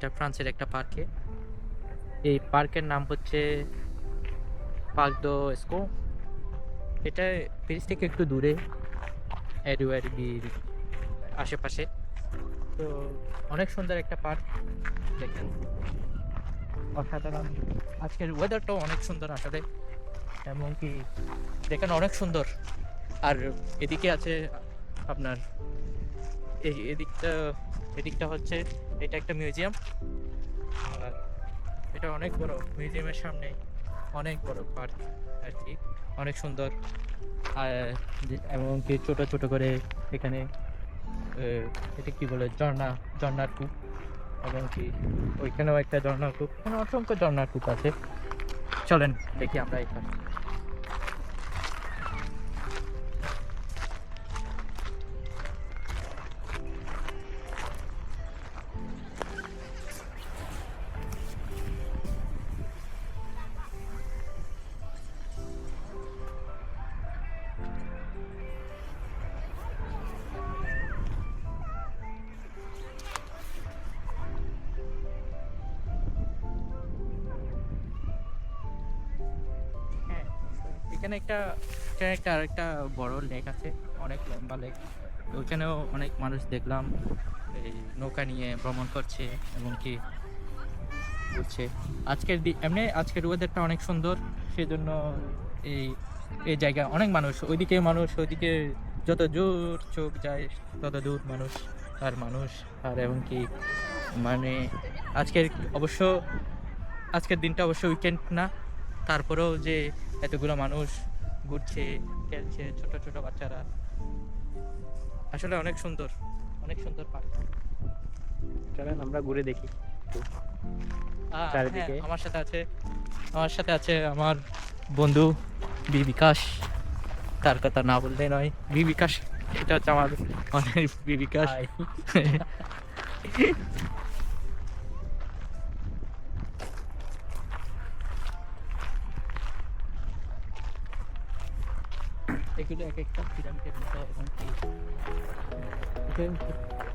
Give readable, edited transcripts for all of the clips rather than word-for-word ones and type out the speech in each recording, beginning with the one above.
এটা ফ্রান্সের একটা পার্কে। এই পার্কের নাম হচ্ছে পার্ক দো স্কো। এটা প্যারিস থেকে একটু দূরে, এডুয়ার্ডির আশেপাশে। তো অনেক সুন্দর একটা পার্ক, দেখেন অসাধারণ। আজকের ওয়েদারটাও অনেক সুন্দর আসলে, এমনকি দেখেন অনেক সুন্দর। আর এদিকে আছে আপনার এই এদিকটা হচ্ছে, এটা একটা মিউজিয়াম। আর এটা অনেক বড়, মিউজিয়ামের সামনে অনেক বড় পার্ক আর কি, অনেক সুন্দর। আর এমনকি ছোট ছোট করে এখানে এটা কি বলে, ঝর্ণার কূপ। এমনকি ওইখানেও একটা ঝর্ণার কূপ, এখানে অসংখ্য ঝর্ণার কূপ আছে। চলেন দেখি আমরা এখানে। হ্যাঁ, এখানে আরেকটা বড় লেক আছে, অনেক লম্বা লেক। ওইখানেও অনেক মানুষ দেখলাম এই নৌকা নিয়ে ভ্রমণ করছে, এমনকি ঘুরছে। এমনি আজকের ওয়েদারটা অনেক সুন্দর, সেজন্য এই এই জায়গায় অনেক মানুষ, ওইদিকে যত দূর চোখ যায় তত দূর মানুষ আর মানুষ। আর এমনকি মানে আজকের অবশ্য আজকের দিনটা অবশ্য উইকেন্ড না, তারপরেও যে এতগুলো মানুষ ঘুরছে, খেলছে, ছোট ছোট বাচ্চারা, আসলে অনেক সুন্দর, অনেক সুন্দর পার্ক। চলেন আমরা ঘুরে দেখি চারিদিকে। হ্যাঁ, আমার সাথে আছে আমার বন্ধু বিকাশ। তার কথা না বললে নয়, বিকাশ, এটা হচ্ছে আমার অনেক বিকাশ। এগুলো এক একটা পিরামিডের মতো, এবং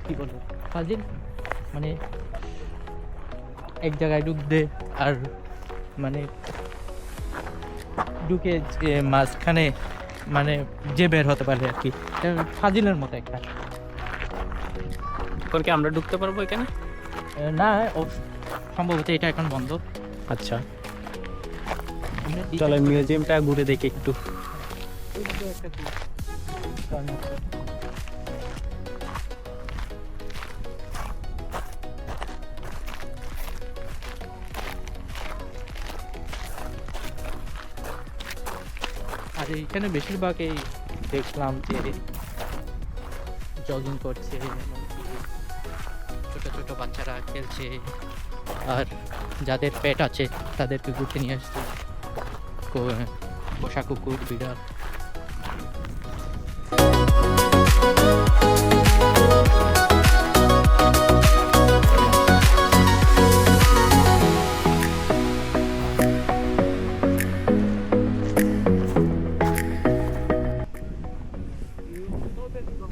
কি বলবো, ফাজিল মানে এক জায়গায় ঢুকবে আর মানে ঢুকে মাঝখানে মানে যে বের হতে পারে আর কি, ফাজিলের মতো একটা। এখন কি আমরা ঢুকতে পারবো এখানে? না, সম্ভবত এটা এখন বন্ধ। আচ্ছা, চলো মিউজিয়ামটা ঘুরে দেখি একটু। আর এখানে বেশিরভাগ এই দেখলাম যে জগিং করছে, এমনকি ছোট ছোট বাচ্চারা খেলছে, আর যাদের পেট আছে তাদেরকে ঘুরতে নিয়ে আসছে, পোষা কুকুর, বিড়াল।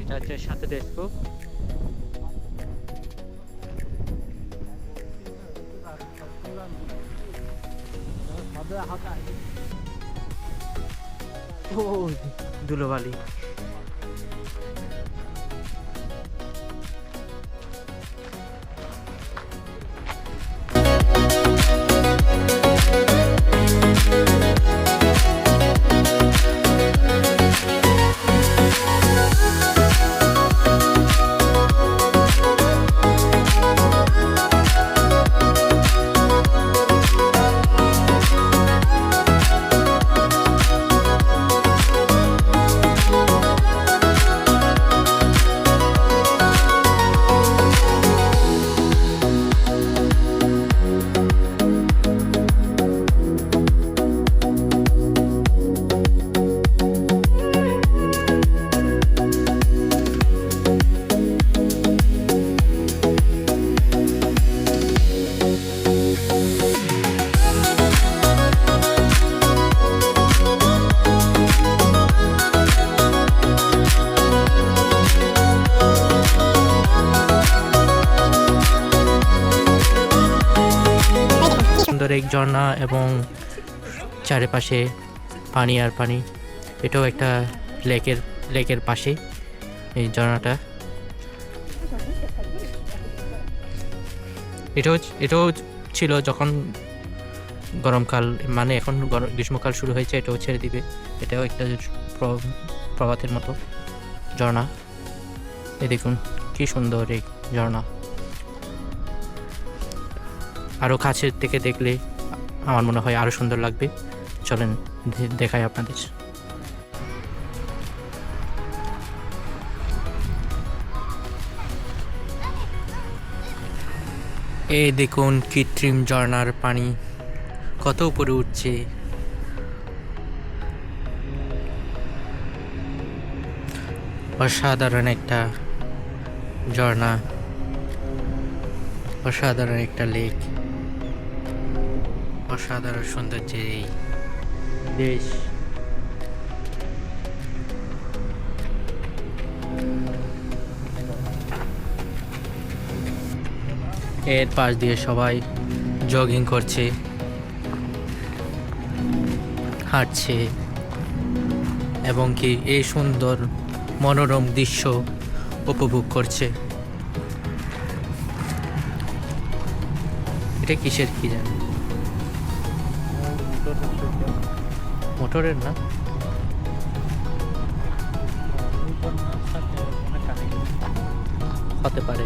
এটা হচ্ছে সাথে দেখো, ও ধুলোবালি। এক ঝর্ণা এবং চারিপাশে পানি আর পানি। এটাও একটা লেকের পাশে এই ঝর্ণাটা। এটাও ছিল যখন গরমকাল, মানে এখন গ্রীষ্মকাল শুরু হয়েছে, এটাও ছেড়ে দিবে। এটাও একটা প্রপাতের মতো ঝর্ণা। এই দেখুন কি সুন্দর এই ঝর্ণা। আরও কাছের থেকে দেখলে আমার মনে হয় আরও সুন্দর লাগবে। চলেন দেখাই আপনাদের। এই দেখুন কৃত্রিম ঝর্ণার পানি কত উপরে উঠছে। অসাধারণ একটা ঝর্ণা, অসাধারণ একটা লেক, অসাধারণ সৌন্দর্যের এই দেশ। এর পাশ দিয়ে সবাই জগিং করছে, হাঁটছে এবং কি এই সুন্দর মনোরম দৃশ্য উপভোগ করছে। এটা কিসের কি জানি, মোটরের না? হতে পারে,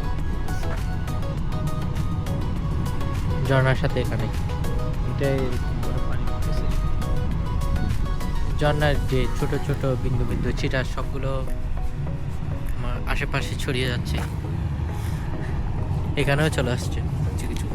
ঝর্ণার সাথে এখানে ঝর্ণার যে ছোট ছোট বিন্দু বিন্দু ছিটা সবগুলো আমার আশেপাশে ছড়িয়ে যাচ্ছে। এখানেও চলে আসছে কিছু কিছু।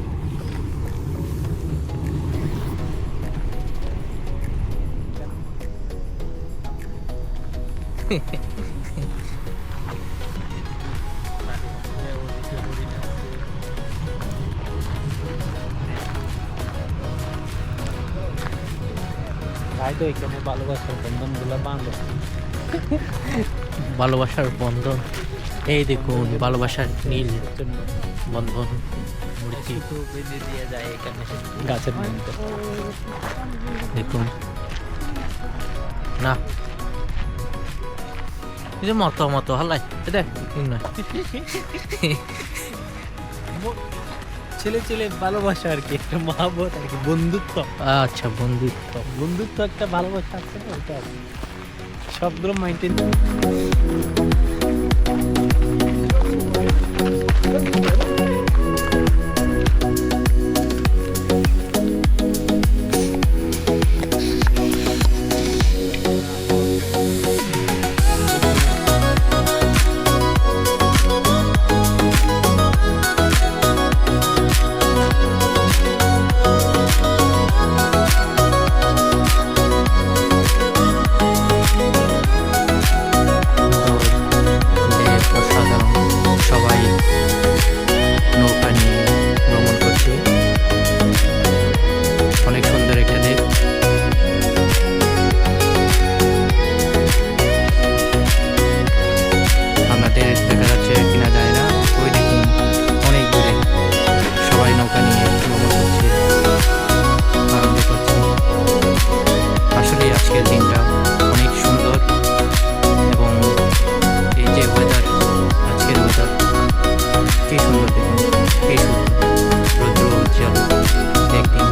তাই তো এখানে ভালোবাসার বন্ধনগুলো বাঁধে। ভালোবাসার বন্ধন, এই দেখুন ভালোবাসার নীল বন্ধন মূর্তি বেঁধে দিয়ে যায় এখানে গাছের মধ্যে। দেখুন না, এই যে মতো মতো হালাই দেখ না, ছেলে ছেলে ভালোবাসা আর কি, একটা মহাবত আর কি, বন্ধুত্ব। আচ্ছা বন্ধুত্ব, বন্ধুত্ব একটা ভালোবাসা আছে না, ওটা আর কি। সবগুলো মেনটেন। সবাই নৌকা নিয়ে ভ্রমণ করছে, অনেক সুন্দর একটা দিক। আমাদের দেখা যাচ্ছে কিনা যায় না, ওই দেখুন অনেক দূরে সবাই নৌকা নিয়ে ভ্রমণ করছে, আনন্দ করছে। আসলে আজকের দিনটা অনেক সুন্দর এবং এই যে ওয়েদার, আজকের ওয়েদার কি সুন্দর, দেখুন কি সুন্দর রৌদ্র উজ্জ্বল একদিন।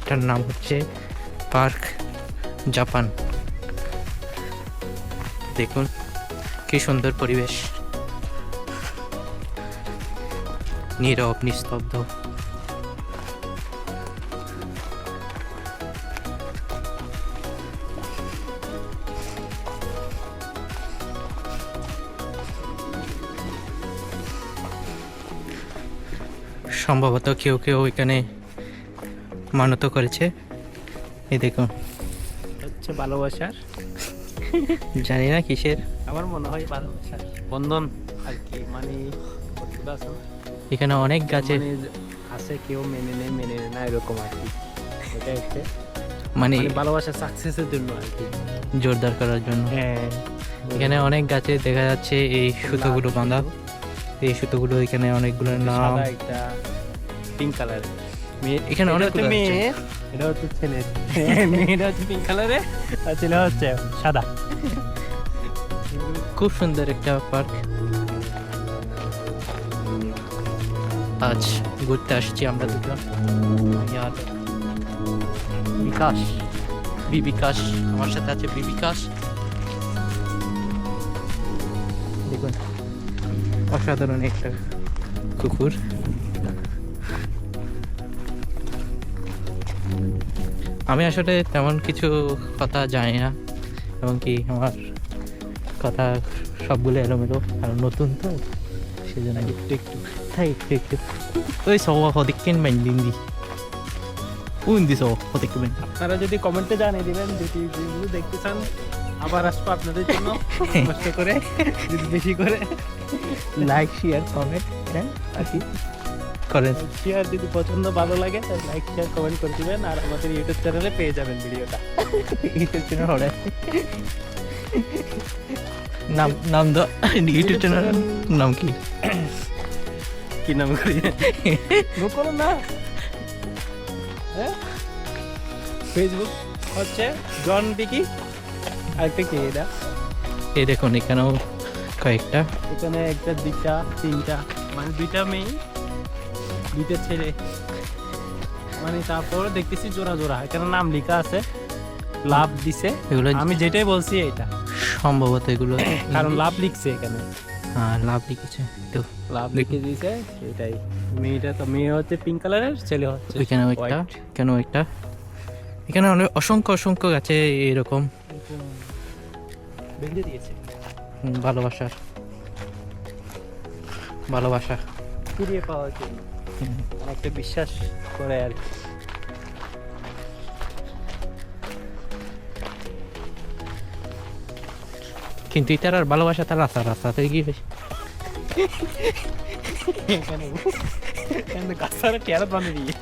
এটার নাম হচ্ছে পার্ক জাপান। দেখুন কি সুন্দর পরিবেশ, নীরব নিস্তব্ধ। সম্ভবত কেউ কেউ এখানে মানত করেছে। এই দেখুন, হচ্ছে ভালোবাসার, জানি না কিসের, আমার মনে হয় ভালোবাসার বন্ধন আর কি। মানে কতগুলো আছে না? এখানে অনেক গাছে মানে আছে কেউ মেনে নেয় মেনে নেয় না, এরকম আর কি। এটা হচ্ছে মানে মানে ভালোবাসা সাকসেসের জন্য আর কি। জোরদার করার জন্য। হ্যাঁ, এখানে অনেক গাছে দেখা যাচ্ছে এই সুতোগুলো বাঁধা। এই সুতোগুলো এখানে অনেকগুলো নাম, সাদা একটা পিঙ্ক কালার। এখানে অনেকগুলো আছে। মেয়ে, এটা হচ্ছে ছেলে। মেয়েটা হচ্ছে পিঙ্ক কালারে আর ছেলে হচ্ছে সাদা। খুব সুন্দর একটা পার্ক। আজ ঘুরতে আসছি আমরা দুজন। ইয়ার বিকাশ, বিকাশ আমার সাথে আছে। বিকাশ দেখুন, অসাধারণ একটা কুকুর। আমি আসলে তেমন কিছু কথা জানি না, এবং কি আমার কথা সবগুলো এলোমেলো, কারণ নতুন তো সেজন্য একটু একটু তাই একটু ওই সব হদিকেন মেন্দিন্দি উন্দি সব হদিকেন। আপনারা যদি কমেন্টে জানিয়ে দিবেন যদি ভিডিও দেখতে চান, আবার আসবো আপনাদের জন্য কষ্ট করে, যদি বেশি করে লাইক শেয়ার কমেন্ট আর কি করেন। শেয়ার যদি পছন্দ ভালো লাগে তাহলে লাইক শেয়ার কমেন্ট করে দিবেন। আর আমাদের ইউটিউব চ্যানেলে পেয়ে যাবেন ভিডিওটা। ইউটিউব চ্যানেল হবে নাম নাম দাও। ইউটিউব চ্যানেল নাম কি? কি নাম করি করো না। ফেসবুক হচ্ছে জন বিকি, আরেকটা কি এটা? এই দেখুন এখানেও কয়েকটা। এখানে একটা দুইটা তিনটা, মানে দুইটা মেয়ে দুইটা ছেলে, মানে তারপর দেখতেছি জোড়া জোড়া এখানে নাম লেখা আছে, লাভ দিছে। এগুলো আমি যেটাই বলছি এটা সম্ভবত এগুলো কারণ লাভ লিখছে এখানে, হ্যাঁ লাভ লিখেছে তো। লাভ লিখে দিয়েছে সেটাই। মেয়েটা তো মেয়ে হচ্ছে পিঙ্ক কালারের, ছেলে হচ্ছে ওইখানে একটা, white। কেন একটা, এখানে অনেক অসংখ্য অসংখ্য গাছে এরকম বেঁধে দিয়েছে ভালোবাসার ভালোবাসা। ফিরিয়ে পাওয়ার জন্য একটা বিশ্বাস করে আর কি। কিন্তু এটার আর ভালোবাসা তার রাস্তা রাস্তাতে গিয়ে এখানে গাছটা টেরা বানিয়ে দিয়ে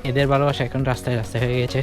এদের ভালোবাসা এখন রাস্তায় রাস্তায় হয়ে গেছে।